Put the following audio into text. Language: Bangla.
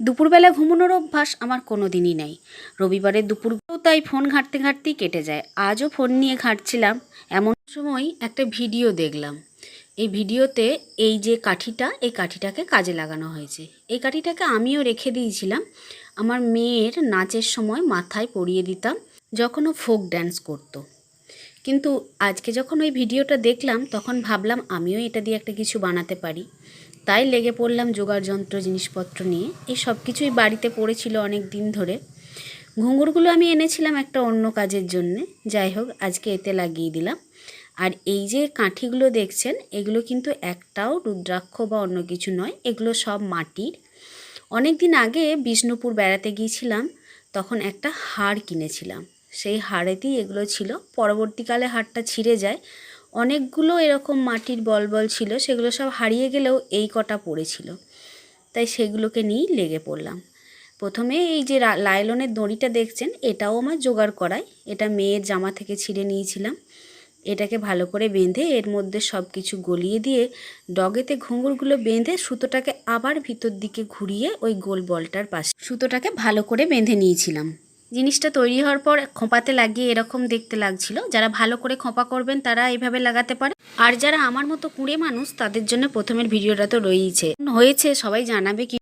দুপুরবেলা ঘুমানোর অভ্যাস আমার কোনো দিনই নেই। রবিবারের দুপুরগুলোও তাই ফোন ঘাঁটতে ঘাঁটতেই কেটে যায়। আজও ফোন নিয়ে ঘাঁটছিলাম, এমন সময় একটা ভিডিও দেখলাম। এই ভিডিওতে এই যে কাঠিটা, এই কাঠিটাকে কাজে লাগানো হয়েছে। এই কাঠিটাকে আমিও রেখে দিয়েছিলাম, আমার মেয়ের নাচের সময় মাথায় পরিয়ে দিতাম যখন ও ফোক ড্যান্স করতো। কিন্তু আজকে যখন ওই ভিডিওটা দেখলাম তখন ভাবলাম আমিও এটা দিয়ে একটা কিছু বানাতে পারি। তাই লেগে পড়লাম জোগাড় যন্ত্র জিনিসপত্র নিয়ে। এই সব কিছুই বাড়িতে পড়েছিল অনেক দিন ধরে। ঘুঙুরগুলো আমি এনেছিলাম একটা অন্য কাজের জন্যে, যাই হোক আজকে এতে লাগিয়ে দিলাম। আর এই যে কাঠিগুলো দেখছেন, এগুলো কিন্তু একটাও রুদ্রাক্ষ বা অন্য কিছু নয়, এগুলো সব মাটির। অনেক দিন আগে বিষ্ণুপুর বেড়াতে গিয়েছিলাম, তখন একটা হাড় কিনেছিলাম, সেই হাড়েতেই এগুলো ছিল। পরবর্তীকালে হাড়টা ছিঁড়ে যায়, অনেকগুলো এরকম মাটির বল ছিল, সেগুলো সব হারিয়ে গেলেও এই কটা পড়েছিল, তাই সেগুলোকে নিয়েই লেগে পড়লাম। প্রথমে এই যে লাইলনের দড়িটা দেখছেন, এটাও আমার জোগাড় করাই। এটা মেয়ের জামা থেকে ছিঁড়ে নিয়েছিলাম। এটাকে ভালো করে বেঁধে এর মধ্যে সব কিছু গলিয়ে দিয়ে ডগেতে ঘুঙুরগুলো বেঁধে সুতোটাকে আবার ভিতর দিকে ঘুরিয়ে ওই গোল বলটার পাশে সুতোটাকে ভালো করে বেঁধে নিয়েছিলাম। জিনিসটা তৈরি হওয়ার পর খোঁপাতে লাগিয়ে এরকম দেখতে লাগছিল। যারা ভালো করে খোঁপা করবেন তারা এইভাবে লাগাতে পারে, আর যারা আমার মতো কুঁড়ে মানুষ তাদের জন্য প্রথমের ভিডিওটা তো রয়েইছে। হয়েছে সবাই জানাবে কি।